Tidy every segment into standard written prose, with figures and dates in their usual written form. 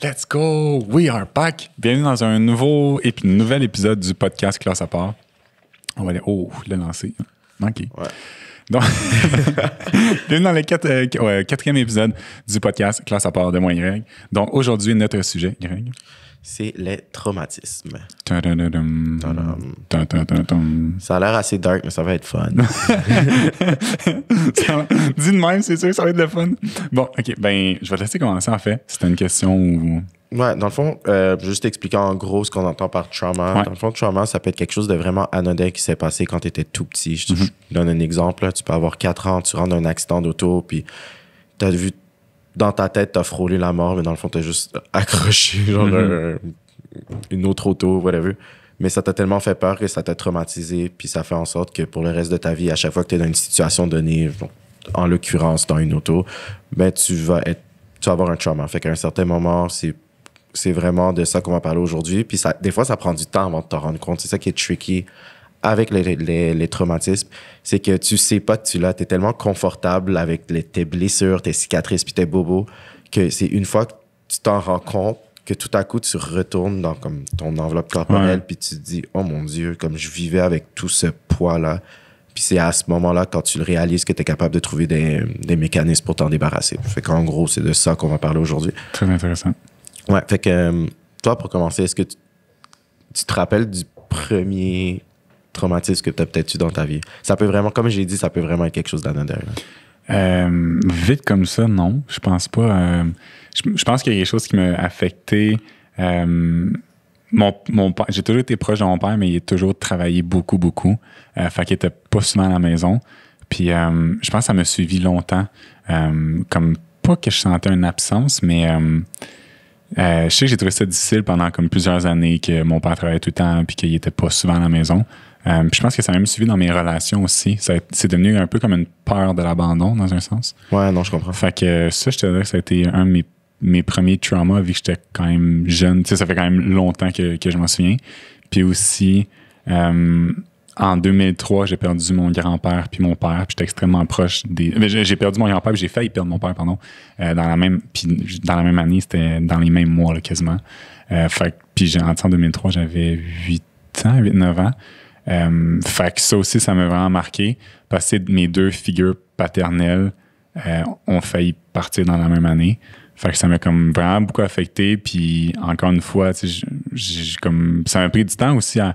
Let's go! We are back! Bienvenue dans un nouvel épisode du podcast Classe à part. On va aller... Oh, le lancer. Manqué. Ouais. Donc, bienvenue dans le quatrième épisode du podcast Classe à part de moi, Y. Donc, aujourd'hui, notre sujet, Y. C'est les traumatismes. Ta-da-da-dum. Tadam. Ta-ta-ta-tum. Ça a l'air assez dark, mais ça va être fun. Dis de même, c'est sûr que ça va être le fun. Bon, OK. Ben, je vais te laisser commencer, en fait. C'était une question où... Ouais, dans le fond, juste expliquer en gros ce qu'on entend par trauma. Ouais. Dans le fond, trauma, ça peut être quelque chose de vraiment anodin qui s'est passé quand tu étais tout petit. Je donne un exemple. Là. Tu peux avoir 4 ans, tu rentres dans un accident d'auto, puis tu as vu dans ta tête, tu as frôlé la mort, mais dans le fond, tu as juste accroché genre une autre auto, whatever. Mais ça t'a tellement fait peur que ça t'a traumatisé, puis ça fait en sorte que pour le reste de ta vie, à chaque fois que tu es dans une situation donnée, en l'occurrence dans une auto, ben tu vas avoir un trauma. Fait qu'à un certain moment, c'est vraiment de ça qu'on va parler aujourd'hui. Puis des fois, ça prend du temps avant de t'en rendre compte. C'est ça qui est tricky avec les traumatismes. C'est que tu sais pas que tu l'as. T'es tellement confortable avec tes blessures, tes cicatrices puis tes bobos que c'est une fois que tu t'en rends compte que tout à coup, tu retournes dans comme ton enveloppe corporelle puis tu te dis « Oh mon Dieu, comme je vivais avec tout ce poids-là. » Puis c'est à ce moment-là, quand tu le réalises, que tu es capable de trouver des mécanismes pour t'en débarrasser. Fait qu'en gros, c'est de ça qu'on va parler aujourd'hui. Très intéressant. Ouais, fait que toi, pour commencer, est-ce que tu te rappelles du premier traumatisme que tu as peut-être eu dans ta vie? Ça peut vraiment, comme j'ai dit, ça peut vraiment être quelque chose d'anodin. Vite comme ça, non. Je pense pas. Je pense qu'il y a quelque chose qui m'a affecté. Mon père, j'ai toujours été proche de mon père, mais il a toujours travaillé beaucoup. Fait qu'il était pas souvent à la maison. Puis je pense que ça m'a suivi longtemps. Comme pas que je sentais une absence, mais je sais que j'ai trouvé ça difficile pendant comme plusieurs années que mon père travaillait tout le temps puis qu'il était pas souvent à la maison. Puis je pense que ça m'a même suivi dans mes relations aussi. C'est devenu un peu comme une peur de l'abandon dans un sens. Ouais, non, je comprends. Fait que ça, je te dirais que ça a été un de mes premiers traumas vu que j'étais quand même jeune. Tu sais, ça fait quand même longtemps que je m'en souviens. Puis aussi, en 2003, j'ai perdu mon grand-père puis mon père. Puis j'étais extrêmement proche des... J'ai perdu mon grand-père puis j'ai failli perdre mon père, pardon. Dans la même année, c'était dans les mêmes mois, là, quasiment. Puis en 2003, j'avais 8-9 ans. Fait que ça aussi, ça m'a vraiment marqué parce que mes deux figures paternelles ont failli partir dans la même année. Fait que ça m'a comme vraiment beaucoup affecté. Puis encore une fois, tu sais, ça m'a pris du temps aussi à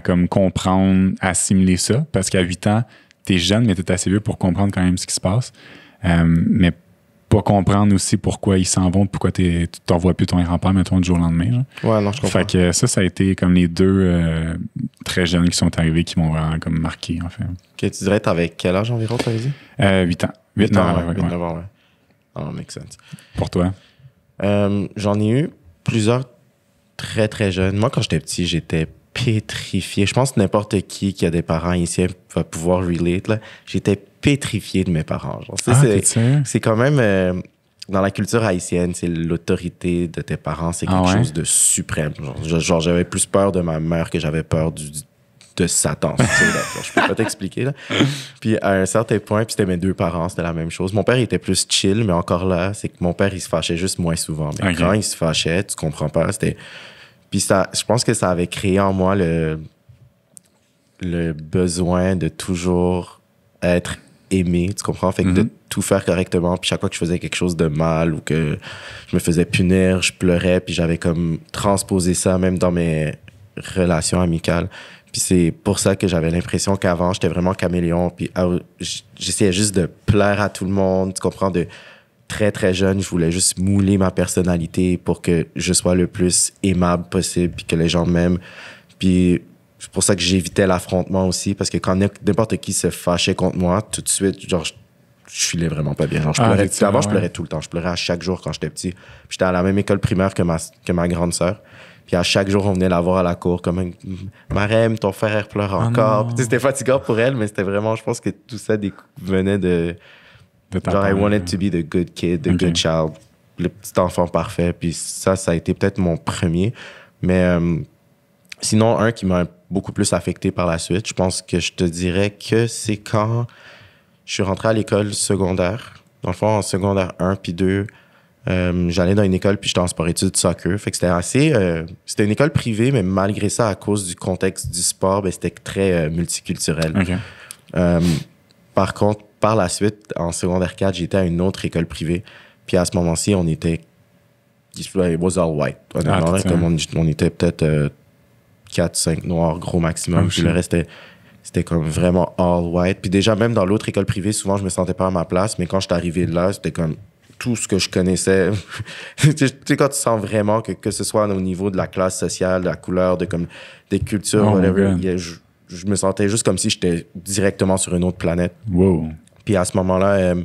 comme comprendre, assimiler ça. Parce qu'à 8 ans, t'es jeune, mais t'es assez vieux pour comprendre quand même ce qui se passe. Mais pas comprendre aussi pourquoi ils s'en vont, pourquoi tu t'en vois plus ton grand-père, mettons, du jour au lendemain. Genre. Ouais, non, je comprends. Fait que ça a été comme les deux très jeunes qui sont arrivés qui m'ont vraiment comme marqué, en fait. Ok, tu dirais, t'avais quel âge environ, t'avais dit? 8 ans. 8 ans, ouais. 8-9 ans, ouais. Ah, make sense. Pour toi? J'en ai eu plusieurs très, très jeunes. Moi, quand j'étais petit, j'étais pétrifié. Je pense que n'importe qui a des parents ici va pouvoir relate. Là. J'étais pétrifié de mes parents. Genre, c'est quand même... dans la culture haïtienne, c'est l'autorité de tes parents, c'est quelque chose de suprême. Genre, j'avais plus peur de ma mère que j'avais peur de Satan. Je peux pas t'expliquer. Là. Puis à un certain point, puis c'était mes deux parents, c'était la même chose. Mon père, il était plus chill, mais encore là, c'est que mon père, il se fâchait juste moins souvent. Mais quand il se fâchait, tu comprends pas, c'était... Puis ça, je pense que ça avait créé en moi le besoin de toujours être aimé, tu comprends? Fait que de tout faire correctement, puis chaque fois que je faisais quelque chose de mal ou que je me faisais punir, je pleurais, puis j'avais comme transposé ça même dans mes relations amicales. Puis c'est pour ça que j'avais l'impression qu'avant, j'étais vraiment caméléon, puis j'essayais juste de plaire à tout le monde, tu comprends? De très, très jeune, je voulais juste mouler ma personnalité pour que je sois le plus aimable possible, puis que les gens m'aiment. Puis c'est pour ça que j'évitais l'affrontement aussi, parce que quand n'importe qui se fâchait contre moi, tout de suite, genre, je filais vraiment pas bien. Genre, je pleurais, avant, je pleurais tout le temps. Je pleurais à chaque jour quand j'étais petit. Puis j'étais à la même école primaire que ma grande sœur. Puis à chaque jour, on venait la voir à la cour comme « Marème, ton frère pleure encore. » Puis c'était fatigant pour elle, mais c'était vraiment, je pense que tout ça venait de genre, I wanted to be the good kid, the good child, le petit enfant parfait. Puis ça a été peut-être mon premier. Mais sinon, un qui m'a beaucoup plus affecté par la suite, je pense que je te dirais que c'est quand je suis rentré à l'école secondaire. Dans le fond, en secondaire 1 puis 2, J'allais dans une école, puis j'étais en sport-études soccer. Fait que c'était assez... c'était une école privée, mais malgré ça, à cause du contexte du sport, ben, c'était très multiculturel. OK. Par contre, par la suite, en secondaire 4, j'étais à une autre école privée. Puis à ce moment-ci, on était... It was all white. Honnêtement, comme on était peut-être 4-5 noirs, gros maximum. Puis le reste, c'était comme vraiment all white. Puis déjà, même dans l'autre école privée, souvent, je me sentais pas à ma place. Mais quand j'étais arrivé là, c'était comme tout ce que je connaissais. Tu sais, quand tu sens vraiment que ce soit au niveau de la classe sociale, de la couleur, de comme des cultures, whatever, je me sentais juste comme si j'étais directement sur une autre planète. Wow. Puis à ce moment-là, tu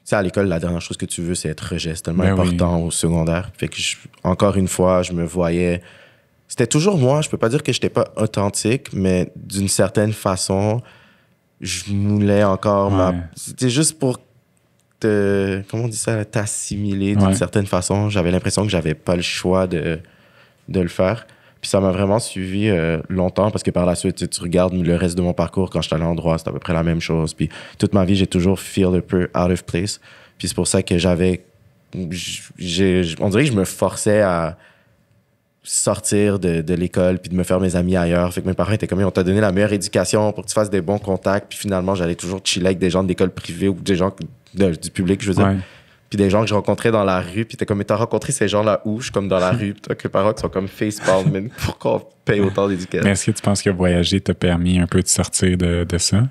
sais, à l'école, la dernière chose que tu veux, c'est être rejet. C'est tellement important au secondaire. Fait que, encore une fois, je me voyais... C'était toujours moi. Je peux pas dire que j'étais pas authentique, mais d'une certaine façon, je voulais encore C'était juste pour comment on dit ça? T'assimiler d'une certaine façon. J'avais l'impression que j'avais pas le choix de le faire. Puis ça m'a vraiment suivi longtemps parce que par la suite, tu regardes le reste de mon parcours quand j'étais allé en droit, c'était à peu près la même chose. Puis toute ma vie, j'ai toujours feel un peu out of place. Puis c'est pour ça que on dirait que je me forçais à sortir de l'école puis de me faire mes amis ailleurs. Fait que mes parents étaient comme, on t'a donné la meilleure éducation pour que tu fasses des bons contacts. Puis finalement, j'allais toujours chiller avec des gens d'école privée ou des gens du public, je veux dire. Puis des gens que je rencontrais dans la rue, puis t'es comme, mais t'as rencontré ces gens-là où? Je suis comme dans la rue, puis t'as que les parents qui sont comme facepalm, mais pourquoi on paye autant d'éducation? Mais est-ce que tu penses que voyager t'a permis un peu de sortir de ça?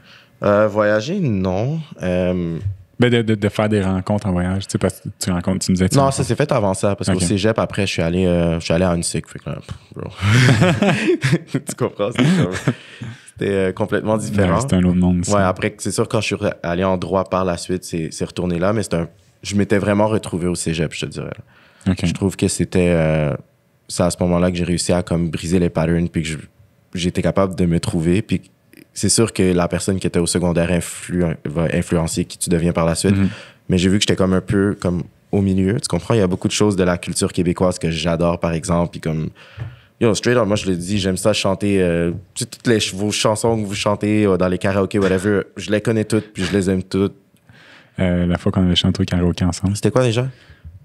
Voyager, non. De faire des rencontres en voyage, tu sais, parce que tu me disais... Non, ça s'est fait avant ça, parce qu'au cégep, après, je suis allé à UNSIC, fait que bro. Tu comprends? C'était complètement différent. Ouais, c'était un autre monde, ça. Ouais, après, c'est sûr, quand je suis allé en droit par la suite, c'est retourné là, mais je m'étais vraiment retrouvé au cégep, je te dirais. Okay. Je trouve que c'était... c'est à ce moment-là que j'ai réussi à comme briser les patterns, puis que j'étais capable de me trouver, puis c'est sûr que la personne qui était au secondaire va influencer qui tu deviens par la suite. Mm-hmm. Mais j'ai vu que j'étais comme un peu comme au milieu. Tu comprends? Il y a beaucoup de choses de la culture québécoise que j'adore, par exemple. Puis comme, straight up, moi, je le dis, j'aime ça chanter. Toutes vos chansons que vous chantez dans les karaokés, whatever, je les connais toutes, puis je les aime toutes. La fois qu'on avait chanté au karaoké ensemble. C'était quoi déjà?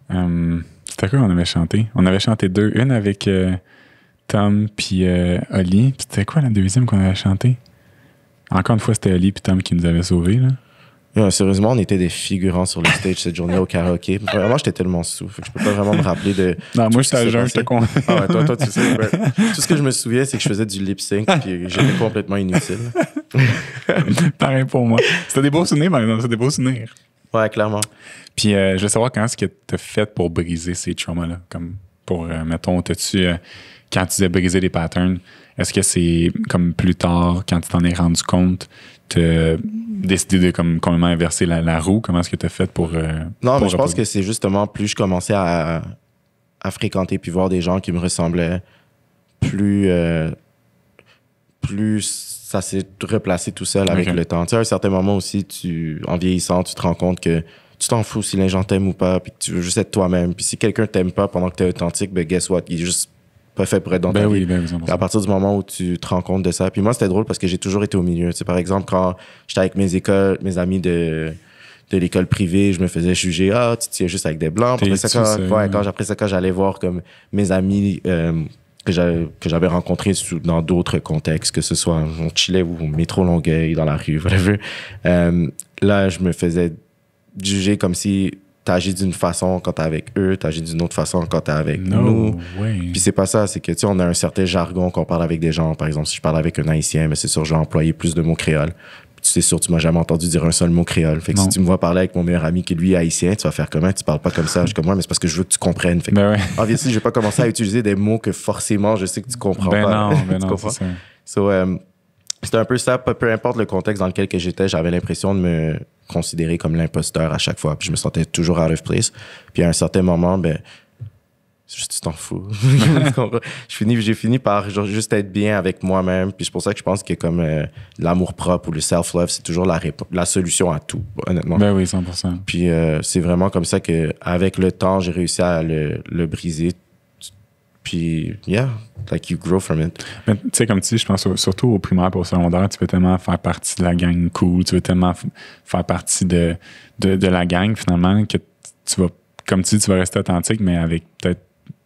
C'était quoi qu'on avait chanté? On avait chanté deux. Une avec Tom puis Oli. Puis c'était quoi la deuxième qu'on avait chanté? Encore une fois, c'était Ali et Tom qui nous avaient sauvés, là. Sérieusement, on était des figurants sur le stage cette journée au karaoké. Vraiment, j'étais tellement sous. Fait que je peux pas vraiment me rappeler de... Non, moi, j'étais à jeun, j'étais con. Ah ouais, toi, tu sais. Ouais. Tout ce que je me souviens, c'est que je faisais du lip-sync puis j'étais complètement inutile. Pareil pour moi. C'était des beaux souvenirs, par exemple. C'était des beaux souvenirs. Ouais, clairement. Puis, je veux savoir comment est-ce que tu as fait pour briser ces traumas-là? Comme pour, mettons, quand tu disais briser les patterns, est-ce que c'est comme plus tard, quand tu t'en es rendu compte, tu as décidé de comme complètement inverser la roue? Comment est-ce que tu as fait pour... Non, mais je pense que c'est justement plus je commençais à fréquenter puis voir des gens qui me ressemblaient, plus ça s'est replacé tout seul avec le temps. Tu sais, à un certain moment aussi, en vieillissant, tu te rends compte que tu t'en fous si les gens t'aiment ou pas, puis que tu veux juste être toi-même. Puis si quelqu'un t'aime pas pendant que t'es authentique, ben guess what? Il est juste pas fait pour être dans ta vie. À partir du moment où tu te rends compte de ça. Puis moi, c'était drôle parce que j'ai toujours été au milieu. Tu sais, par exemple, quand j'étais avec mes amis de l'école privée, je me faisais juger. Ah, tu tiens juste avec des blancs. Après ça, quand j'allais voir comme mes amis que j'avais rencontrés dans d'autres contextes, que ce soit on chillait ou au métro Longueuil, dans la rue, whatever. Là, je me faisais juger comme si t'agis d'une façon quand t'es avec eux, t'agis d'une autre façon quand t'es avec nous. Puis c'est pas ça, c'est que, tu sais, on a un certain jargon quand on parle avec des gens. Par exemple, si je parle avec un Haïtien, mais c'est sûr, je vais employer plus de mots créoles. Puis c'est sûr, tu m'as jamais entendu dire un seul mot créole. Fait que si tu me vois parler avec mon meilleur ami qui, lui, est haïtien, tu vas faire comment? Tu parles pas comme ça. Je suis comme moi, mais c'est parce que je veux que tu comprennes. Fait que, obviously, je vais pas commencer à utiliser des mots que forcément, je sais que tu comprends pas. Ben non, c'est ça. So, c'était un peu ça, peu importe le contexte dans lequel que j'étais, j'avais l'impression de me considérer comme l'imposteur à chaque fois. Puis je me sentais toujours out of place. Puis à un certain moment, ben, tu t'en fous. J'ai fini par genre, juste être bien avec moi-même. Puis c'est pour ça que je pense que comme l'amour propre ou le self-love, c'est toujours la solution à tout, honnêtement. Ben oui, 100%. Puis c'est vraiment comme ça qu'avec le temps, j'ai réussi à le briser. Puis, yeah, like you grow from it. Mais tu sais, comme tu dis, je pense surtout au primaire et au secondaire, tu veux tellement faire partie de la gang cool, tu veux tellement faire partie de la gang, finalement, que tu vas comme tu dis, tu vas rester authentique, mais avec peut-être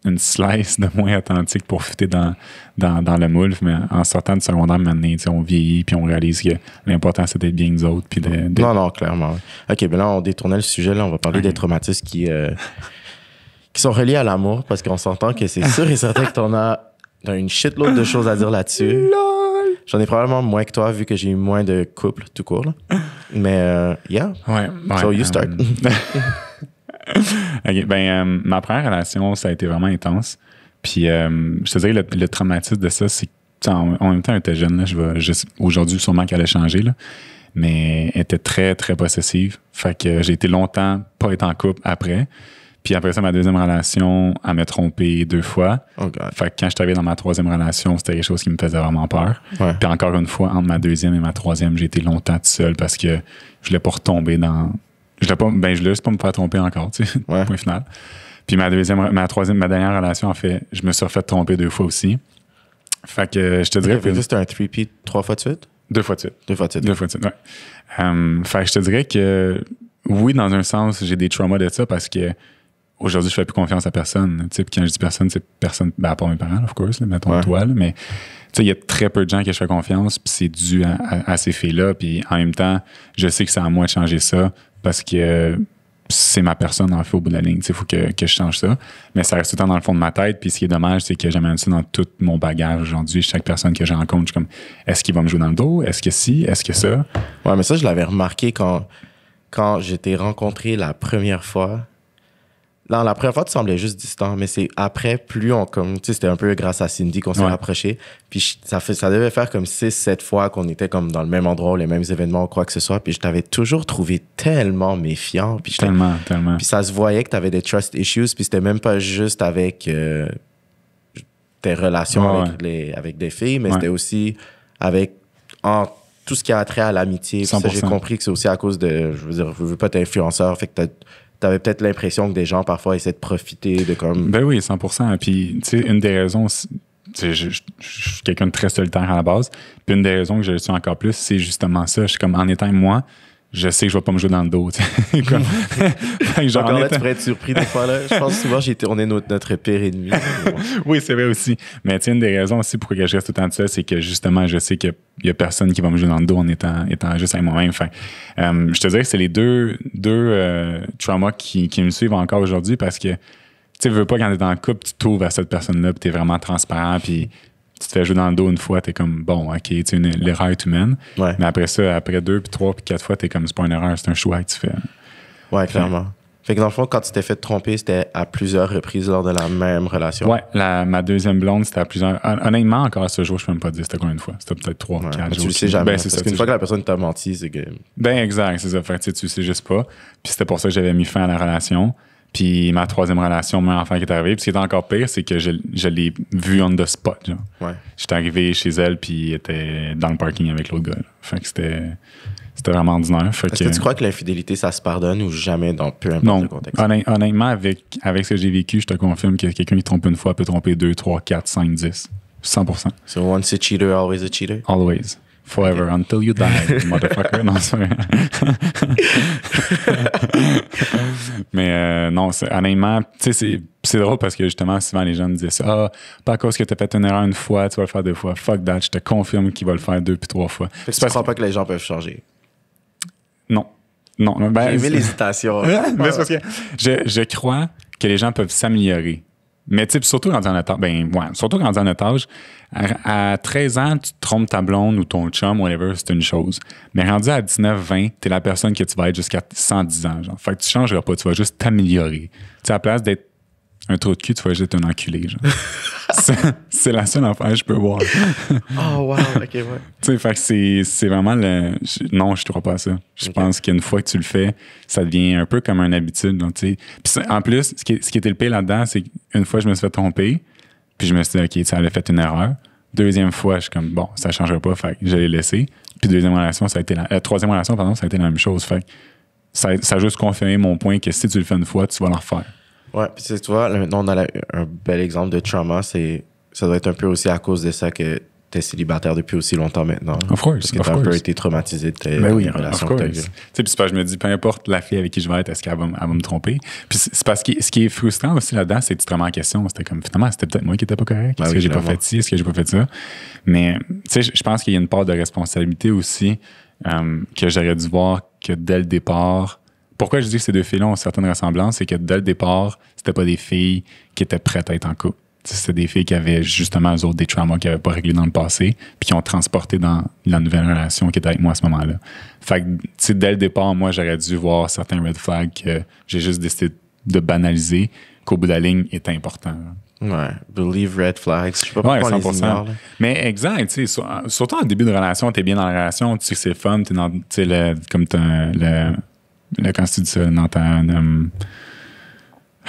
une slice de moins authentique pour fitter dans le moule. Mais en sortant du secondaire, maintenant, on vieillit puis on réalise que l'important, c'est d'être bien nous autres. Puis Non, clairement. OK, ben là, on détournait le sujet. Là, on va parler des traumatismes qui sont reliés à l'amour parce qu'on s'entend que c'est sûr et certain que t'en as une shitload de choses à dire là-dessus. J'en ai probablement moins que toi vu que j'ai eu moins de couples tout court. Là. Mais, yeah. Ouais. So you start. OK, ma première relation, ça a été vraiment intense. Puis, je te dirais, le traumatisme de ça, c'est que, en même temps, elle était jeune. Là, aujourd'hui, sûrement qu'elle a changé, là, mais elle était très, très possessive. Fait que j'ai été longtemps pas être en couple après. Puis après ça, ma deuxième relation, elle m'a trompé 2 fois. Oh God. Fait que quand je suis arrivé dans ma troisième relation, c'était quelque chose qui me faisait vraiment peur. Ouais. Puis encore une fois, entre ma deuxième et ma troisième, j'ai été longtemps tout seul parce que je voulais pas retomber dans... Je voulais juste pas me faire tromper encore, tu sais, Ouais. point final. Puis ma dernière relation, en fait, je me suis refait tromper 2 fois aussi. Fait que je te dirais... Okay, c'était un 3P 3 fois de suite? 2 fois de suite. 2 fois de suite. 2 fois de suite, ouais. Fait que je te dirais que, oui, dans un sens, j'ai des traumas de ça parce que aujourd'hui, je fais plus confiance à personne. Tu sais, puis quand je dis personne, c'est personne, à part mes parents, of course, là, mettons toi, là, mais... Tu sais, il y a très peu de gens que je fais confiance, puis c'est dû à ces filles-là. Puis en même temps, je sais que c'est à moi de changer ça parce que c'est ma personne, en fait, au bout de la ligne. Il faut que je change ça. Mais ça reste tout le temps dans le fond de ma tête. Puis ce qui est dommage, c'est que j'amène ça dans tout mon bagage aujourd'hui. Chaque personne que je rencontre, je suis comme, est-ce qu'il va me jouer dans le dos? Est-ce que si? Est-ce que ça? Ouais, mais ça, je l'avais remarqué quand je t'ai rencontré la première fois. Non, la première fois, tu semblais juste distant, mais c'est après, plus on comme, tu sais, c'était un peu grâce à Cindy qu'on s'est rapproché. Puis ça devait faire comme 6-7 fois qu'on était comme dans le même endroit, les mêmes événements, quoi que ce soit. Puis je t'avais toujours trouvé tellement méfiant. Puis tellement. Puis ça se voyait que tu avais des trust issues. Puis c'était même pas juste avec tes relations avec des filles, mais c'était aussi avec tout ce qui a trait à l'amitié. Puis ça, j'ai compris que c'est aussi à cause de, je veux pas être influenceur, fait que t'avais peut-être l'impression que des gens, parfois, essaient de profiter de comme... Ben oui, 100%. Puis, tu sais, une des raisons, je suis quelqu'un de très solitaire à la base. Puis une des raisons que je le suis encore plus, c'est justement ça. Je suis comme, en étant moi, je sais que je vais pas me jouer dans le dos. Comme... Encore là, tu pourrais être surpris des fois. Là. Je pense souvent, on est notre pire ennemi. Oui, c'est vrai aussi. Mais une des raisons aussi pour que je reste tout le temps de ça, c'est que justement, je sais qu'il y a personne qui va me jouer dans le dos en étant juste avec moi-même. Enfin, je te dirais que c'est les deux traumas qui me suivent encore aujourd'hui parce que tu veux pas, quand t'es en couple, tu t'ouvres à cette personne-là, puis t'es vraiment transparent, puis tu te fais jouer dans le dos une fois, t'es comme, bon, OK, l'erreur est humaine. Ouais. Mais après ça, après 2, puis 3, puis 4 fois, t'es comme, c'est pas une erreur, c'est un choix que tu fais. Ouais, clairement. Fait que dans le fond, quand tu t'es fait tromper, c'était à plusieurs reprises lors de la même relation. Ouais, ma deuxième blonde, c'était à plusieurs... Honnêtement, encore à ce jour, je peux même pas dire c'était combien de fois. C'était peut-être 3, 4 jours. Tu le sais jamais. Parce qu'une fois que la personne t'a menti, c'est que... Ben exact, c'est ça. Fait que tu sais juste pas. Puis c'était pour ça que j'avais mis fin à la relation. Puis ma troisième relation, mon enfant qui est arrivé. Puis ce qui est encore pire, c'est que je l'ai vu on the spot. Genre. Ouais. J'étais arrivé chez elle, puis elle était dans le parking avec l'autre gars. Là. Fait que c'était vraiment ordinaire. Est-ce que tu crois que l'infidélité, ça se pardonne ou jamais dans peu importe le contexte? Honnêtement, avec ce que j'ai vécu, je te confirme que quelqu'un qui trompe une fois peut tromper 2, 3, 4, 5, 10. 100%. So once a cheater, always a cheater? Always. Forever, okay. Until you die, motherfucker. Non, c'est vrai. Mais non, honnêtement, tu sais, c'est drôle parce que justement, souvent les gens me disaient ça. Ah, pas à cause que tu as fait une erreur une fois, tu vas le faire 2 fois. Fuck that, je te confirme qu'il va le faire 2 puis 3 fois. Tu ne crois pas que les gens peuvent changer? Non. Ben, j'ai aimé l'hésitation. Mais c'est parce que je crois que les gens peuvent s'améliorer. Mais tu sais, surtout quand on est en otage, à 13 ans, tu te trompes ta blonde ou ton chum, whatever, c'est une chose. Mais rendu à 19-20, t'es la personne que tu vas être jusqu'à 110 ans. Genre. Fait que tu changeras pas, tu vas juste t'améliorer. Tu sais, à la place d'être un trou de cul, tu vas juste être un enculé. Genre. c'est la seule affaire que je peux voir. Oh, wow, ok, ouais. Tu sais, fait que c'est vraiment non, je ne crois pas à ça. Je pense qu'une fois que tu le fais, ça devient un peu comme une habitude. Donc, tu sais. Puis en plus, ce qui était le pire là-dedans, c'est qu'une fois, je me suis fait tromper, puis je me suis dit, OK, ça avait fait une erreur. Deuxième fois, je suis comme, bon, ça ne changera pas, fait que je l'ai laissé. Puis troisième relation, ça a été la même chose. Fait que ça a juste confirmé mon point que si tu le fais une fois, tu vas le refaire. Ouais, puis tu vois, maintenant, on a un bel exemple de trauma. Ça doit être un peu aussi à cause de ça que t'es célibataire depuis aussi longtemps maintenant. Of course, parce que t'as un peu été traumatisé de tes relations que t'as eues. Tu sais, puis c'est parce que je me dis, peu importe la fille avec qui je vais être, est-ce qu'elle va me tromper? Puis c'est parce que ce qui est frustrant aussi là-dedans, c'est que tu te remets en question. C'était comme, finalement, c'était peut-être moi qui n'étais pas correct. Est-ce que j'ai pas fait ci? Est-ce que j'ai pas fait ça? Mais, tu sais, je pense qu'il y a une part de responsabilité aussi que j'aurais dû voir que dès le départ. Pourquoi je dis que ces deux filles-là ont certaines ressemblances, c'est que dès le départ, c'était pas des filles qui étaient prêtes à être en couple. C'était des filles qui avaient justement, eux autres, des traumas qu'ils n'avaient pas réglés dans le passé, puis qui ont transporté dans la nouvelle relation qui était avec moi à ce moment-là. Fait que, tu sais, dès le départ, moi, j'aurais dû voir certains red flags que j'ai juste décidé de banaliser, qu'au bout de la ligne, est important. Ouais, believe red flags. Je sais pas pourquoi 100%. on les ignore. Mais exact, tu sais, surtout en début de relation, t'es bien dans la relation, tu sais que c'est fun, t'es dans, tu sais, comme t'as quand tu dis ça, dans ta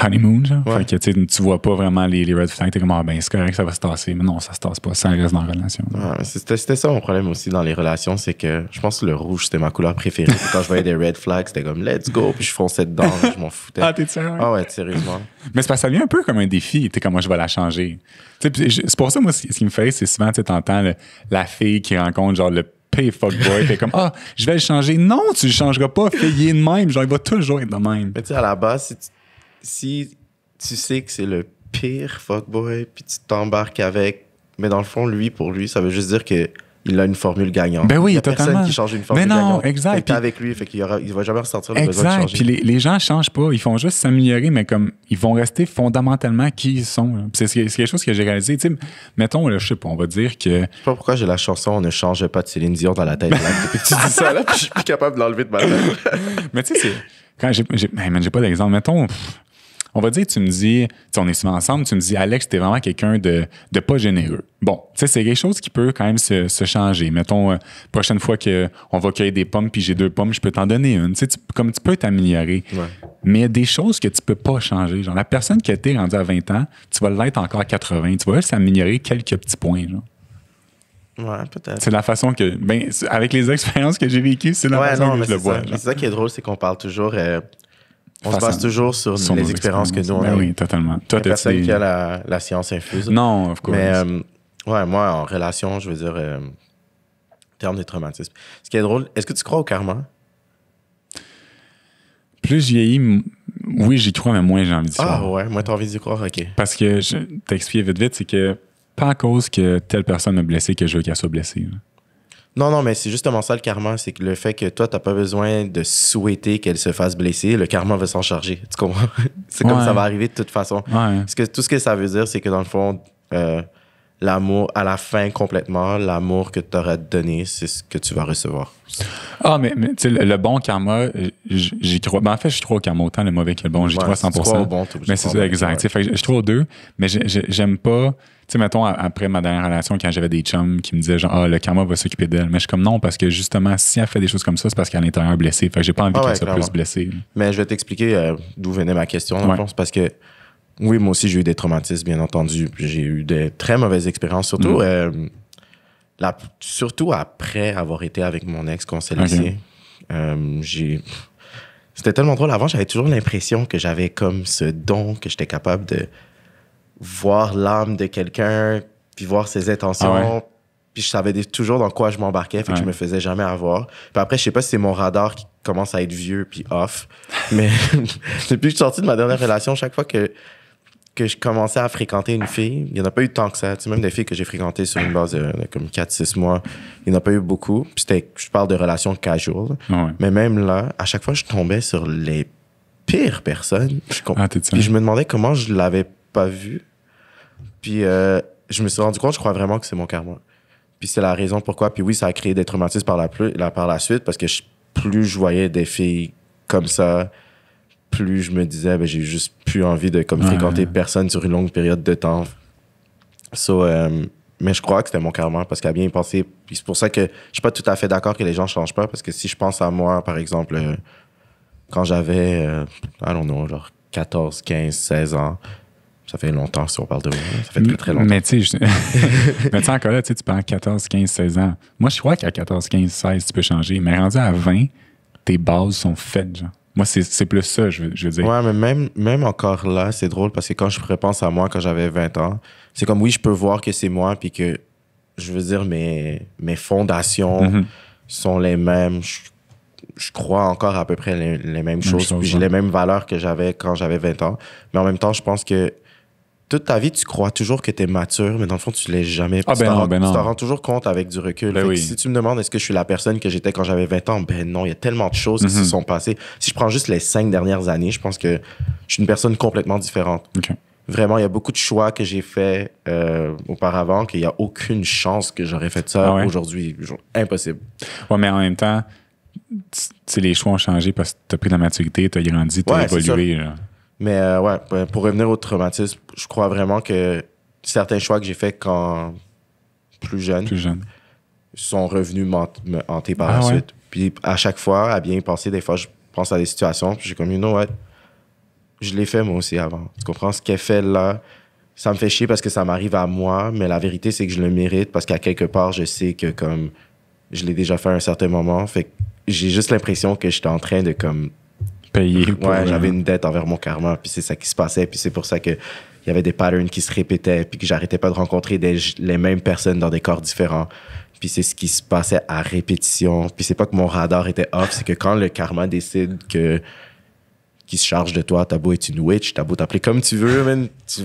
honeymoon, genre. Ouais. Fait que tu vois pas vraiment les red flags, t'es comme, ah ben c'est correct, ça va se tasser. Mais non, ça se tasse pas, ça reste dans la relation. Ouais, c'était ça mon problème aussi dans les relations, c'est que je pense que le rouge, c'était ma couleur préférée. Puis quand je voyais des red flags, c'était comme, let's go, puis je fonçais dedans, je m'en foutais. Ah, t'es sérieux? Ah ouais, sérieusement. Mais c'est parce que ça devient un peu comme un défi, tu sais, comment je vais la changer. Tu sais, c'est pour ça, moi, ce qui me fait, c'est souvent, tu sais, t'entends la fille qui rencontre, genre, le pay fuckboy, fait comme, je vais le changer. Non, tu le changeras pas, il est de même, genre, il va toujours être de même. Mais tu sais, à la base, si tu sais que c'est le pire fuckboy, puis tu t'embarques avec, mais dans le fond, pour lui, ça veut juste dire que il a une formule gagnante. Ben oui, il y a totalement. personne qui change une formule mais non, gagnante. exact. Fait que t'es avec lui, fait qu'il va jamais ressortir le besoin de Exact. changer. Puis les gens changent pas. Ils font juste s'améliorer, mais comme ils vont rester fondamentalement qui ils sont. Là. Puis c'est quelque chose que j'ai réalisé. Tu sais, mettons, là, je sais pas, on va dire que. Je sais pas pourquoi j'ai la chanson On ne change pas de Céline Dion dans la tête. Depuis que tu dis ça, là, puis je suis plus capable de l'enlever de ma tête. Mais tu sais, c'est. Quand j'ai pas d'exemple. Mettons. On va dire, tu me dis, on est souvent ensemble, tu me dis, Alex, t'es vraiment quelqu'un de pas généreux. Bon, tu sais, c'est quelque chose qui peut quand même se changer. Mettons, prochaine fois qu'on va cueillir des pommes puis j'ai 2 pommes, je peux t'en donner une. Tu sais, comme tu peux t'améliorer. Ouais. Mais il y a des choses que tu peux pas changer. Genre, la personne qui a été rendue à 20 ans, tu vas l'être encore à 80. Tu vas juste s'améliorer quelques petits points, genre. Ouais, peut-être. C'est la façon que, avec les expériences que j'ai vécues, c'est la façon que je le vois. Mais c'est ça qui est drôle, c'est qu'on parle toujours... on se base toujours sur nos les expériences que nous, on a. Oui, totalement. Toi, il y a personne qui a la science infuse. Non, of course. Mais ouais, moi, en relation, je veux dire, en termes de traumatisme. Ce qui est drôle, est-ce que tu crois au karma? Plus je vieillis, oui, j'y crois, mais moins j'ai envie d'y croire. Ah ouais, moi, t'as envie d'y croire, OK. Parce que, je t'explique vite, c'est que pas à cause que telle personne m'a blessé que je veux qu'elle soit blessée. Là. Non, mais c'est justement ça le karma, c'est que le fait que toi, t'as pas besoin de souhaiter qu'elle se fasse blesser, le karma va s'en charger. Tu comprends? C'est comme ça va arriver de toute façon. Ouais. Parce que tout ce que ça veut dire, c'est que dans le fond, l'amour, à la fin complètement, l'amour que tu auras donné, c'est ce que tu vas recevoir. Ah, mais tu sais, le bon karma, j'y crois. Ben, en fait, je crois au karma autant le mauvais que le bon. J'y crois 100%. Tu crois au bon, mais c'est ça, exact. Ouais. Fait que je crois aux deux, mais j'aime pas. Tu sais, mettons, après ma dernière relation, quand j'avais des chums qui me disaient genre, le karma va s'occuper d'elle. Mais je suis comme non, parce que justement, si elle fait des choses comme ça, c'est parce qu'elle est à l'intérieur blessée. Fait que j'ai pas envie qu'elle soit plus blessée. Mais je vais t'expliquer d'où venait ma question, dans le fond. C'est parce que, oui, moi aussi, j'ai eu des traumatismes, bien entendu. Puis j'ai eu des très mauvaises expériences, surtout après avoir été avec mon ex qu'on s'est laissé. C'était tellement drôle. Avant, j'avais toujours l'impression que j'avais comme ce don, que j'étais capable de voir l'âme de quelqu'un, puis voir ses intentions. Ah ouais. Puis je savais toujours dans quoi je m'embarquais, fait que je me faisais jamais avoir. Puis après, je sais pas si c'est mon radar qui commence à être vieux puis off, mais depuis que je suis sorti de ma dernière relation, chaque fois que je commençais à fréquenter une fille, il n'y en a pas eu tant que ça. Tu sais, même des filles que j'ai fréquentées sur une base de comme 4-6 mois, il n'y en a pas eu beaucoup. Puis je parle de relations casual. Ouais. Mais même là, à chaque fois, je tombais sur les pires personnes. Puis je me demandais comment je l'avais pas vu. Puis je me suis rendu compte, je crois vraiment que c'est mon karma. Puis c'est la raison pourquoi. Puis oui, ça a créé des traumatismes par la suite, parce que plus je voyais des filles comme ça, plus je me disais, j'ai juste plus envie de fréquenter personne sur une longue période de temps. Mais je crois que c'était mon karma, parce qu'à bien y penser. Puis c'est pour ça que je suis pas tout à fait d'accord que les gens changent pas, parce que si je pense à moi, par exemple, quand j'avais, genre 14, 15, 16 ans, ça fait longtemps si on parle de moi. Ça fait très, très longtemps. Mais tu sais, encore là, tu parles 14, 15, 16 ans. Moi, je crois qu'à 14, 15, 16, tu peux changer. Mais rendu à 20, tes bases sont faites, genre. Moi, c'est plus ça, je veux dire. Ouais, mais même encore là, c'est drôle parce que quand je repense à moi quand j'avais 20 ans, c'est comme oui, je peux voir que c'est moi puis que je veux dire, mes fondations sont les mêmes. Je crois encore à peu près les mêmes choses. Puis j'ai les mêmes valeurs que j'avais quand j'avais 20 ans. Mais en même temps, je pense que toute ta vie, tu crois toujours que tu es mature, mais dans le fond, tu ne l'es jamais. Ah, ben non, ben non. Tu t'en rends toujours compte avec du recul. Ben oui. Si tu me demandes est-ce que je suis la personne que j'étais quand j'avais 20 ans, ben non, il y a tellement de choses qui se sont passées. Si je prends juste les 5 dernières années, je pense que je suis une personne complètement différente. Okay. Vraiment, il y a beaucoup de choix que j'ai fait auparavant qu'il n'y a aucune chance que j'aurais fait ça aujourd'hui. Impossible. Ouais, mais en même temps, les choix ont changé parce que tu as pris de la maturité, tu as grandi, tu as évolué. Mais pour revenir au traumatisme, je crois vraiment que certains choix que j'ai faits quand plus jeune sont revenus me hanter par la suite. Puis à chaque fois, à bien y penser, des fois, je pense à des situations, puis j'ai comme, you know what, je l'ai fait moi aussi avant. Tu comprends? Ce qu'elle fait là, ça me fait chier parce que ça m'arrive à moi, mais la vérité, c'est que je le mérite parce qu'à quelque part, je sais que comme je l'ai déjà fait à un certain moment. Fait que j'ai juste l'impression que j'étais en train de comme payer. J'avais une dette envers mon karma, puis c'est ça qui se passait, puis c'est pour ça que il y avait des patterns qui se répétaient, puis que j'arrêtais pas de rencontrer les mêmes personnes dans des corps différents. Puis c'est ce qui se passait à répétition. Puis c'est pas que mon radar était off, c'est que quand le karma décide qu'il se charge de toi, t'as beau être une witch, t'as beau t'appeler comme tu veux, man, tu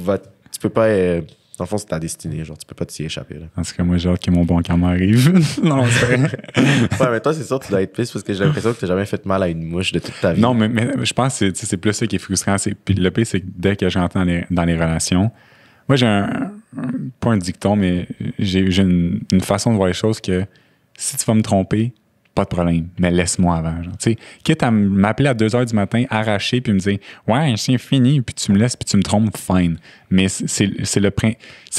peux pas... dans le fond, c'est ta destinée, genre, tu peux pas t'y échapper. Là. En tout cas, moi, genre, que mon bon karma arrive. Non, c'est ouais, mais toi, c'est sûr, tu dois être pisse parce que j'ai l'impression que t'as jamais fait mal à une mouche de toute ta vie. Non, mais je pense que c'est plus ça qui est frustrant. Puis le pire, c'est que dès que je rentre dans les relations, moi, j'ai pas un dicton, mais j'ai une façon de voir les choses que si tu vas me tromper, pas de problème, mais laisse-moi avant. Genre, tu sais, quitte à m'appeler à 2h du matin, arraché, puis me dire « Ouais, c'est fini », puis tu me laisses, puis tu me trompes, fine. Mais c'est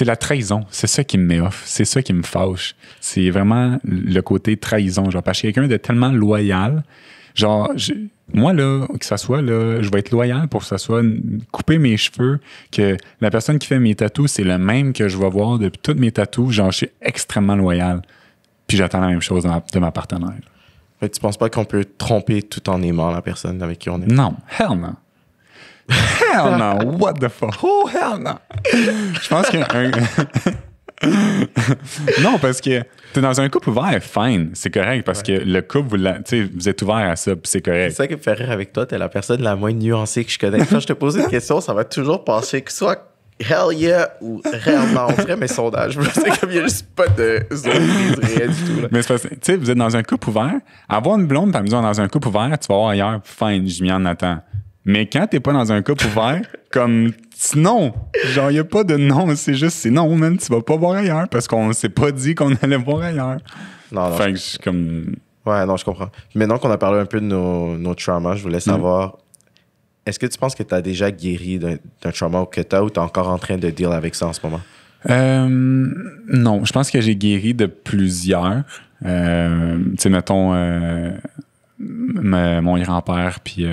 la trahison. C'est ça qui me met off. C'est ça qui me fâche. C'est vraiment le côté trahison. Genre, parce que quelqu'un de tellement loyal, genre, moi, là, que ça soit, là, je vais être loyal pour que ça soit couper mes cheveux, que la personne qui fait mes tatous, c'est le même que je vais voir depuis toutes mes tatous. Genre, je suis extrêmement loyal. Puis j'attends la même chose de ma partenaire. Mais tu penses pas qu'on peut tromper tout en aimant la personne avec qui on est? Non, hell no. Hell no, what the fuck? Oh, hell no. Je pense que... non, parce que t'es dans un couple ouvert, fine, c'est correct, parce que le couple, vous êtes ouvert à ça, puis c'est correct. C'est ça qui me fait rire avec toi, t'es la personne la moins nuancée que je connais. Quand je te pose une question, ça va toujours passer que soit hell yeah ou réellement. On ferait mes sondages. C'est comme il n'y a juste pas de zone grise réelle du tout. Là. Mais c'est parce que, tu sais, vous êtes dans un couple ouvert. Avoir une blonde, t'as besoin dans un couple ouvert, tu vas voir ailleurs, fine, je m'y en attends. Mais quand t'es pas dans un couple ouvert, comme non, genre, il n'y a pas de non, c'est juste, c'est non, man, tu vas pas voir ailleurs parce qu'on s'est pas dit qu'on allait voir ailleurs. Non. Fait que je suis comme. Ouais, non, je comprends. Maintenant qu'on a parlé un peu de nos traumas, je voulais savoir. Est-ce que tu penses que tu as déjà guéri d'un trauma que tu as ou tu es encore en train de deal avec ça en ce moment? Non, je pense que j'ai guéri de plusieurs. Tu sais, mettons, mon grand-père, puis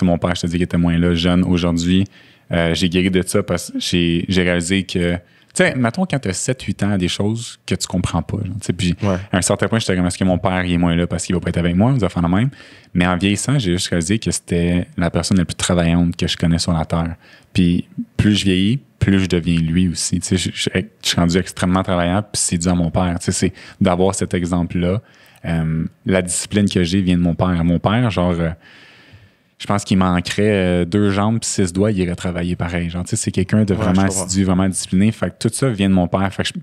mon père, je te dis qu'il était moins là, jeune aujourd'hui. J'ai guéri de ça parce que j'ai réalisé que, tu sais, mettons quand tu as 7-8 ans, des choses que tu comprends pas. Puis à un certain point, j'étais comme, est-ce que mon père il est moins là parce qu'il va pas être avec moi, nous affaires de même. Mais en vieillissant, j'ai juste réalisé que c'était la personne la plus travaillante que je connais sur la Terre. Puis plus je vieillis, plus je deviens lui aussi. Tu sais, je suis rendu extrêmement travaillant, puis c'est dû à mon père. Tu sais, c'est d'avoir cet exemple-là. La discipline que j'ai vient de mon père. Mon père, genre... je pense qu'il manquerait 2 jambes puis 6 doigts, il irait travailler pareil. Genre, tu sais, c'est quelqu'un de vraiment assidu, vraiment discipliné. Fait que tout ça vient de mon père. Fait que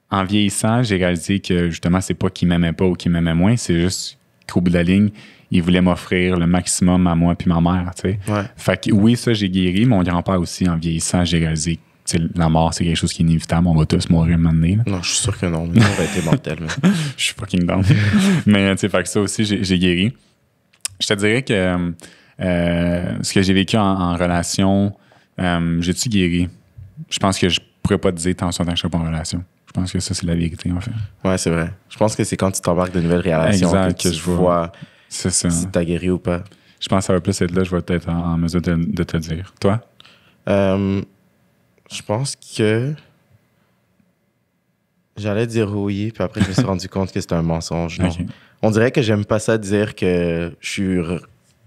en vieillissant, j'ai réalisé que justement, c'est pas qu'il m'aimait pas ou qu'il m'aimait moins, c'est juste qu'au bout de la ligne, il voulait m'offrir le maximum à moi puis ma mère, tu sais. Ouais. Fait que oui, ça, j'ai guéri. Mon grand-père aussi, en vieillissant, j'ai réalisé que la mort, c'est quelque chose qui est inévitable. On va tous mourir un moment donné. Non, je suis sûr que non. Mais on va être mortel. Je suis fucking down. Mais tu sais, fait que ça aussi, j'ai guéri. Je te dirais que ce que j'ai vécu en relation, j'ai-tu guéri? Je pense que je pourrais pas te dire tant que je suis pas en relation. Je pense que ça, c'est la vérité, en fait. Ouais, c'est vrai. Je pense que c'est quand tu t'embarques de nouvelles relations que tu vois c'est ça. si t'as guéri ou pas. Je pense que ça va plus être là, je vais être en mesure de te dire. Toi? Je pense que j'allais dire oui, puis après, je me suis rendu compte que c'était un mensonge. Non. Okay. On dirait que j'aime pas ça dire que je suis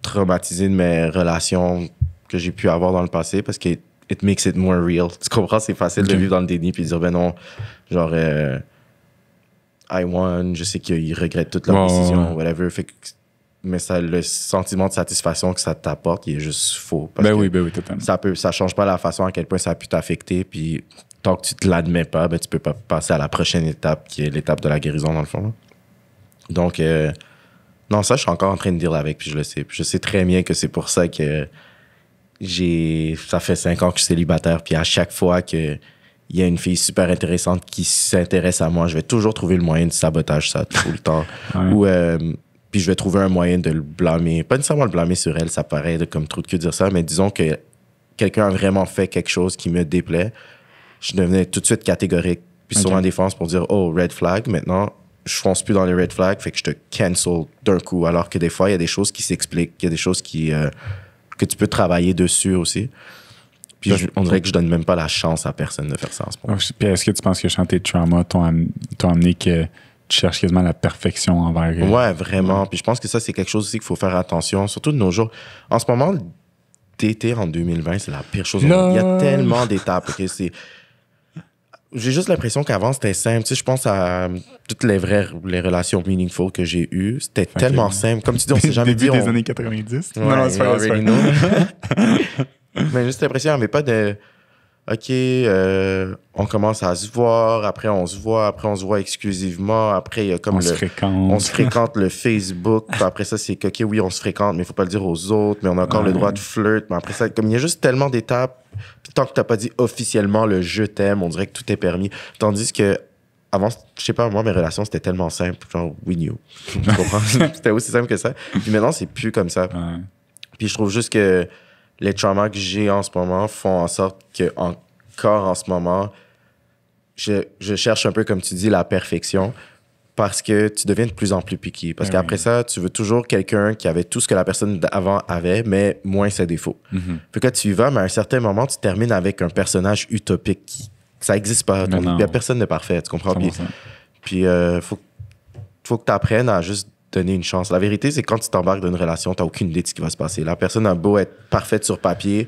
traumatisé de mes relations que j'ai pu avoir dans le passé parce que it makes it more real. Tu comprends? C'est facile de vivre dans le déni puis de dire, ben non, genre, I won, je sais qu'ils regrettent toutes leurs décisions, whatever. Fait que, mais ça, le sentiment de satisfaction que ça t'apporte, il est juste faux. Parce oui, totalement. Ça change pas la façon à quel point ça a pu t'affecter. Puis tant que tu te l'admets pas, ben, tu peux pas passer à la prochaine étape, qui est l'étape de la guérison, dans le fond. Là. Donc, non, ça, je suis encore en train de dealer avec, puis je le sais. Puis je sais très bien que c'est pour ça que ça fait 5 ans que je suis célibataire, puis à chaque fois que il y a une fille super intéressante qui s'intéresse à moi, je vais toujours trouver le moyen de sabotage ça tout le temps. Ou puis je vais trouver un moyen de le blâmer. Pas nécessairement le blâmer sur elle, ça paraît comme trop de cul de dire ça, mais disons que quelqu'un a vraiment fait quelque chose qui me déplaît, je devenais tout de suite catégorique. Puis sur ma défense pour dire, oh, red flag, maintenant, je fonce plus dans les red flags, fait que je te cancel d'un coup. Alors que des fois, il y a des choses qui s'expliquent, il y a des choses que tu peux travailler dessus aussi. Puis on dirait que je donne même pas la chance à personne de faire ça en ce moment. Puis est-ce que tu penses que chanter trauma t'ont amené que tu cherches quasiment la perfection envers eux? Ouais, vraiment. Puis je pense que ça, c'est quelque chose aussi qu'il faut faire attention, surtout de nos jours. En ce moment, dater en 2020, c'est la pire chose au monde. Il y a tellement d'étapes. Okay? J'ai juste l'impression qu'avant, c'était simple. Tu sais, je pense à toutes les relations meaningful que j'ai eues. C'était tellement simple. Comme tu dis, on s'est jamais dit... Début des années 90? Ouais, non, c'est pas Mais juste l'impression, il n'y avait pas de... OK, on commence à se voir, après on se voit exclusivement, après il y a comme on se fréquente le Facebook, puis après ça c'est que OK, oui, on se fréquente, mais il faut pas le dire aux autres, mais on a encore le droit de flirt, mais après ça, comme il y a juste tellement d'étapes, puis tant que t'as pas dit officiellement le je t'aime, on dirait que tout est permis, tandis que avant, je sais pas, moi, mes relations, c'était tellement simple, genre, we knew, tu comprends? C'était aussi simple que ça, puis maintenant, c'est plus comme ça. Puis je trouve juste que les traumas que j'ai en ce moment font en sorte que encore en ce moment, je cherche un peu, comme tu dis, la perfection parce que tu deviens de plus en plus picky. Parce qu'après ça, tu veux toujours quelqu'un qui avait tout ce que la personne d'avant avait, mais moins ses défauts. Fait que tu y vas, mais à un certain moment, tu termines avec un personnage utopique qui ça n'existe pas. Il n'y a personne de parfait, tu comprends? Puis faut que tu apprennes à juste donner une chance. La vérité, c'est que quand tu t'embarques dans une relation, tu n'as aucune idée de ce qui va se passer. La personne a beau être parfaite sur papier,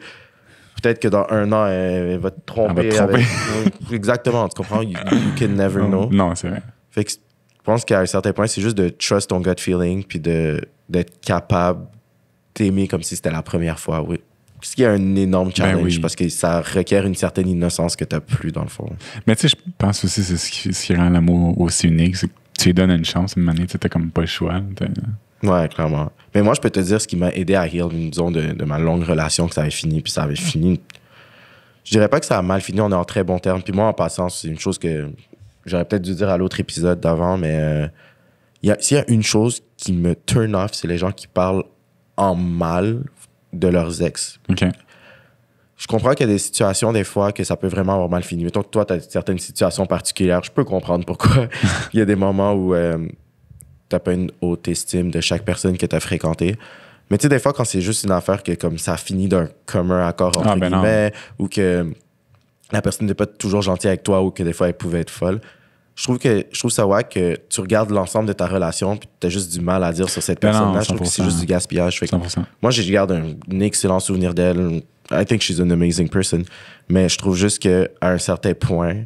peut-être que dans 1 an, elle va te tromper. Exactement, tu comprends? You can never know. Non, c'est vrai. Fait que je pense qu'à un certain point, c'est juste de trust ton gut feeling puis d'être capable d'aimer comme si c'était la première fois. Oui. Ce qui est un énorme challenge parce que ça requiert une certaine innocence que tu n'as plus dans le fond. Mais tu sais, je pense aussi que c'est ce qui rend l'amour aussi unique, c'est que tu lui donnes une chance, une manière, tu n'as comme pas le choix. Ouais, clairement. Mais moi, je peux te dire ce qui m'a aidé à heal, disons, de ma longue relation, que ça avait fini, puis ça avait fini. Je dirais pas que ça a mal fini, on est en très bon terme. Puis moi, en passant, c'est une chose que j'aurais peut-être dû dire à l'autre épisode d'avant, mais s'il y a une chose qui me turn off, c'est les gens qui parlent en mal de leurs ex. OK. Je comprends qu'il y a des situations, des fois, que ça peut vraiment avoir mal fini. Mettons que toi, tu as certaines situations particulières. Je peux comprendre pourquoi. Il y a des moments où t'as pas une haute estime de chaque personne que tu as fréquentée. Mais tu sais, des fois, quand c'est juste une affaire que comme ça finit d'un commun accord entre guillemets, ou que la personne n'est pas toujours gentille avec toi, ou que des fois, elle pouvait être folle, je trouve ça wack que tu regardes l'ensemble de ta relation puis tu as juste du mal à dire sur cette personne-là. Je trouve que c'est juste du gaspillage. Fait que moi, je garde un excellent souvenir d'elle. I think she's an amazing person. Mais je trouve juste qu'à un certain point,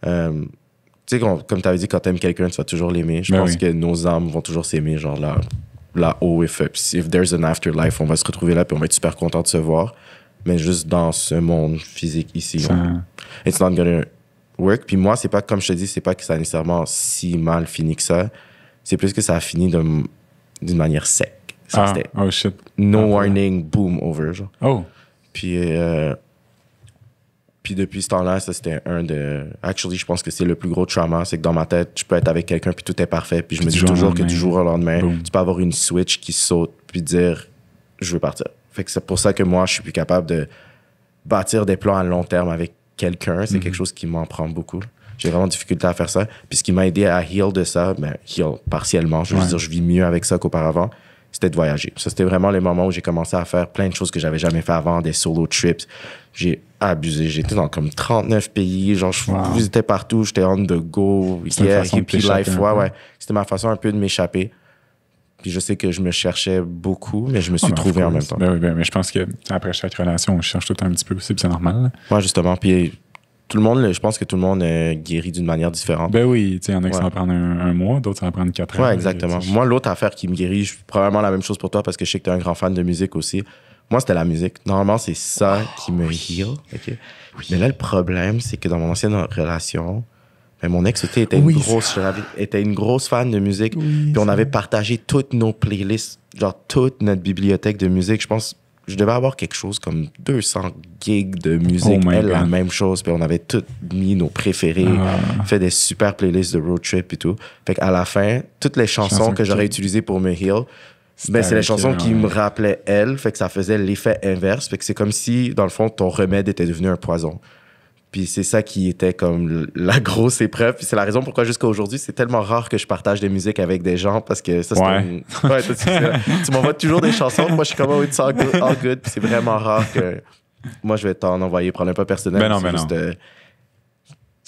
tu sais, comme tu avais dit, quand tu aimes quelqu'un, tu vas toujours l'aimer. Je pense que nos âmes vont toujours s'aimer. Genre là-haut, if there's an afterlife, on va se retrouver là puis on va être super content de se voir. Mais juste dans ce monde physique ici, it's not gonna work. Puis moi, c'est pas, comme je te dis, c'est pas que ça a nécessairement si mal fini que ça. C'est plus que ça a fini d'une manière sec. C'était oh shit. No warning, boom, over. Genre. Oh. Puis depuis ce temps-là, ça c'était actually, je pense que c'est le plus gros trauma. C'est que dans ma tête, je peux être avec quelqu'un puis tout est parfait. Puis je me dis toujours que du jour au lendemain, tu peux avoir une switch qui saute puis dire je veux partir. Fait que c'est pour ça que moi, je suis plus capable de bâtir des plans à long terme avec quelqu'un. C'est quelque chose qui m'en prend beaucoup. J'ai vraiment de difficulté à faire ça. Puis ce qui m'a aidé à heal de ça, heal partiellement, je veux dire, je vis mieux avec ça qu'auparavant, c'était de voyager. Ça, c'était vraiment les moments où j'ai commencé à faire plein de choses que j'avais jamais fait avant, des solo trips. J'ai abusé. J'étais dans comme 39 pays. Genre, je visitais partout. J'étais on the go. Hippie life. Ouais. C'était ma façon un peu de m'échapper. Puis je sais que je me cherchais beaucoup, mais je me suis trouvé en même temps. Mais je pense que après chaque relation, on cherche tout un petit peu aussi, puis c'est normal. Ouais, justement. Puis tout le monde, je pense que tout le monde guérit d'une manière différente. Ben oui, tu sais, il y en a qui ça va prendre un mois, d'autres ça va prendre 4 ans. Ouais, exactement. Moi, l'autre affaire qui me guérit, probablement la même chose pour toi parce que je sais que tu es un grand fan de musique aussi. Moi, c'était la musique. Normalement, c'est ça qui me heal. Okay? Oui. Mais là, le problème, c'est que dans mon ancienne relation, ben, mon ex était une grosse fan de musique. Puis on avait partagé toutes nos playlists, genre toute notre bibliothèque de musique. Je pense je devais avoir quelque chose comme 200 gigs de musique. La même chose. Puis on avait tous mis nos préférés, fait des super playlists de road trip et tout. Fait qu'à la fin, toutes les chansons que j'aurais utilisées pour me heal, ben, c'est les chansons qui me rappelaient elle, fait que ça faisait l'effet inverse. Fait que c'est comme si, dans le fond, ton remède était devenu un poison. Puis c'est ça qui était comme la grosse épreuve. Puis c'est la raison pourquoi jusqu'à aujourd'hui, c'est tellement rare que je partage des musiques avec des gens parce que ça, c'est tu m'envoies toujours des chansons. Moi, je suis comme, oh, it's all good. Puis c'est vraiment rare que moi, je vais t'en envoyer. Problème pas personnel. Ben non.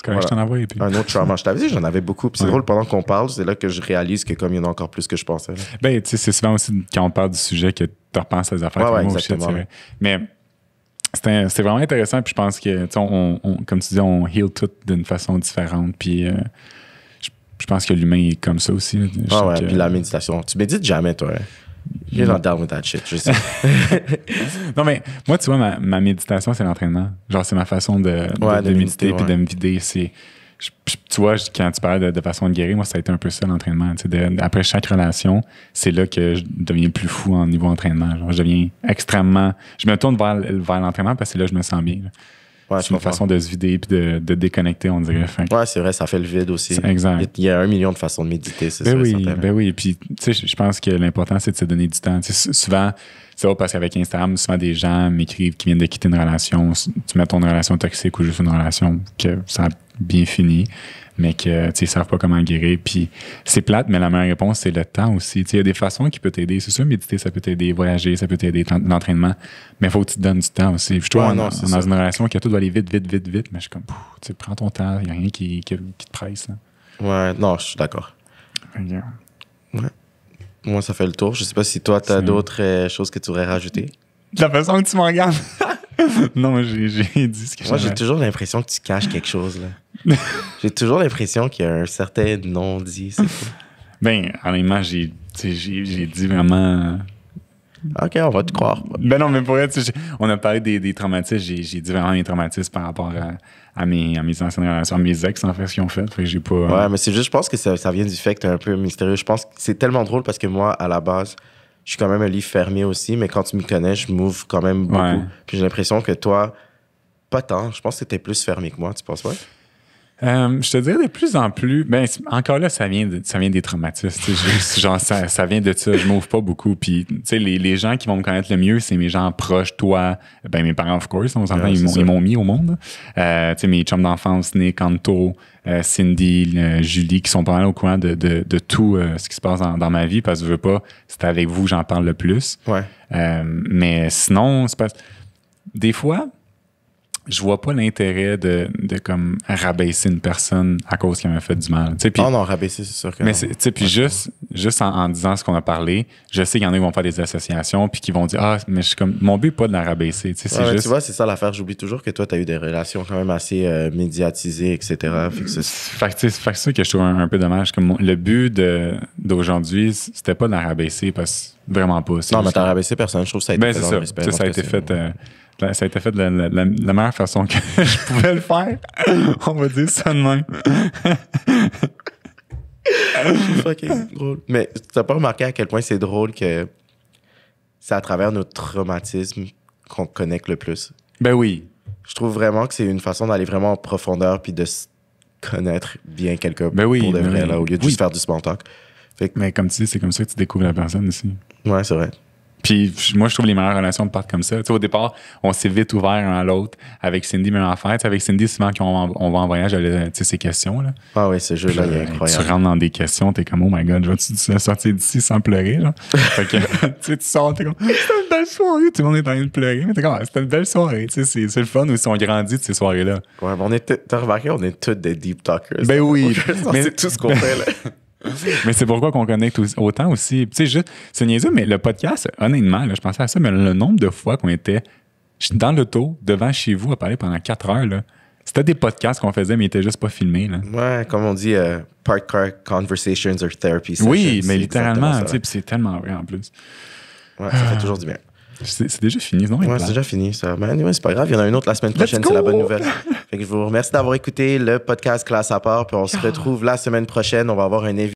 Je t'en envoie. Puis... Un autre trauma. Je t'avais dit, j'en avais beaucoup. Puis c'est drôle, pendant qu'on parle, c'est là que je réalise que comme il y en a encore plus que je pensais. Là. Ben, tu sais, c'est souvent aussi quand on parle du sujet que tu repenses à les affaires. Ouais, exactement. Mais c'était vraiment intéressant. Puis je pense que, comme tu dis, on heal tout d'une façon différente. Puis je pense que l'humain est comme ça aussi. Puis la méditation. Tu médites jamais, toi. You're not down with that shit, je sais. Non, mais moi, tu vois, ma méditation, c'est l'entraînement. Genre, c'est ma façon de méditer puis de me vider. Tu vois, quand tu parlais de façon de guérir, moi, ça a été un peu ça, l'entraînement. Après chaque relation, c'est là que je deviens plus fou en niveau entraînement. Genre, je deviens extrêmement... Je me tourne vers l'entraînement parce que c'est là que je me sens bien. Ouais, c'est une façon de se vider puis de déconnecter, on dirait. Ouais, c'est vrai, ça fait le vide aussi. Exact. Il y a 1 million de façons de méditer, c'est ça. Oui. Puis, tu sais, je pense que l'important, c'est de se donner du temps. Souvent, c'est vrai parce qu'avec Instagram, souvent des gens m'écrivent qui viennent de quitter une relation. Tu mets ton relation toxique ou juste une relation que ça a bien fini, mais que, tu sais, ils savent pas comment guérir. Puis c'est plate, mais la meilleure réponse, c'est le temps aussi. Tu sais, il y a des façons qui peuvent t'aider. C'est sûr, méditer, ça peut t'aider. Voyager, ça peut t'aider. L'entraînement. Mais il faut que tu te donnes du temps aussi. Je trouve dans une relation qui a tout doit aller vite. Mais je suis comme, tu sais, prends ton temps. Il n'y a rien qui te presse. Là. Ouais, non, je suis d'accord. Ouais. Moi, ça fait le tour. Je sais pas si toi, tu as d'autres choses que tu voudrais rajouter. La façon que tu me regardes. Non, j'ai dit ce que moi, j'ai toujours l'impression que tu caches quelque chose, là. J'ai toujours l'impression qu'il y a un certain non-dit, c'est quoi? Ben, honnêtement, j'ai dit vraiment... OK, on va te croire. Ben non, mais pour être, on a parlé des traumatismes, j'ai dit vraiment des traumatismes par rapport à mes anciennes relations, à mes ex, en fait, ce qu'ils ont fait. Fait que j'ai pas... Ouais, mais c'est juste, je pense que ça vient du fait que t'es un peu mystérieux. Je pense que c'est tellement drôle parce que moi, à la base... Je suis quand même un livre fermé aussi, mais quand tu me connais, je m'ouvre quand même beaucoup. Ouais. Puis j'ai l'impression que toi, pas tant. Je pense que t'es plus fermé que moi, tu penses, ouais? Je te dirais de plus en plus. Ben, encore là, ça vient des traumatismes. Genre, ça vient de ça. Je m'ouvre pas beaucoup. Puis, tu sais, les gens qui vont me connaître le mieux, c'est mes gens proches, toi, ben, mes parents, of course. On s'entend, ils m'ont mis au monde. Tu sais, mes chums d'enfance, Nick, Anto, Cindy, Julie, qui sont pas mal au courant de tout ce qui se passe dans ma vie. Parce que je veux pas, c'est avec vous que j'en parle le plus. Ouais. Mais sinon, c'est pas. Des fois, je vois pas l'intérêt de comme rabaisser une personne à cause qu'elle m'a fait du mal. Pis, non, rabaisser, c'est sûr que mais puis juste en disant ce qu'on a parlé, je sais qu'il y en a qui vont faire des associations puis qui vont dire mais je suis comme mon but n'est pas de la rabaisser. C'est juste... Tu vois, c'est ça l'affaire. J'oublie toujours que toi, tu as eu des relations quand même assez médiatisées, etc. Fait que c'est ça que je trouve un peu dommage. Comme le but d'aujourd'hui, c'était pas de la rabaisser parce que vraiment pas. Non, mais t'as rabaissé personne. Je trouve que ça a été fait dans le respect. Ça a été fait... Ça a été fait de la meilleure façon que je pouvais le faire. On va dire ça de même. C'est fucking drôle. Mais t'as pas remarqué à quel point c'est drôle que c'est à travers notre traumatisme qu'on connecte le plus? Ben oui. Je trouve vraiment que c'est une façon d'aller vraiment en profondeur puis de se connaître bien quelqu'un pour de vrai, là, au lieu de juste faire du small talk. Mais comme tu dis, c'est comme ça que tu découvres la personne aussi. Ouais, c'est vrai. Puis moi, je trouve les meilleures relations partent comme ça. Tu sais, au départ, on s'est vite ouvert un à l'autre. Avec Cindy, même affaire. Avec Cindy, souvent, quand on va en voyage, tu sais, ces questions. Là. Ah oui, ce jeu-là, il est incroyable. Tu rentres dans des questions, t'es comme, oh my God, je vais-tu sortir d'ici sans pleurer? Là? Fait que, tu sors, t'es comme, c'était une belle soirée. Tout le monde est en train de pleurer. Mais t'es comme, c'était une belle soirée. Tu sais, c'est le fun aussi, on grandit de ces soirées-là. Ouais, mais t'as remarqué, on est tous des deep talkers. Ben oui. Mais c'est tout ce qu'on fait, là. Mais c'est pourquoi qu'on connecte autant aussi. Tu sais, juste, c'est niaiseux, mais le podcast, honnêtement, là, je pensais à ça, mais le nombre de fois qu'on était dans l'auto, devant chez vous, à parler pendant 4 heures, là. C'était des podcasts qu'on faisait, mais ils étaient juste pas filmés. Là. Ouais, comme on dit, parked car conversations or therapy sessions. Oui, mais c'est littéralement, exactement ça, tu sais, puis c'est tellement vrai en plus. Ouais, ça fait toujours du bien. C'est déjà fini, non? Ouais, c'est déjà fini, ça. Mais anyway, c'est pas grave, il y en a une autre la semaine prochaine, c'est la bonne nouvelle. Fait que je vous remercie d'avoir écouté le podcast Classe à part, puis on se retrouve la semaine prochaine. On va avoir un invité.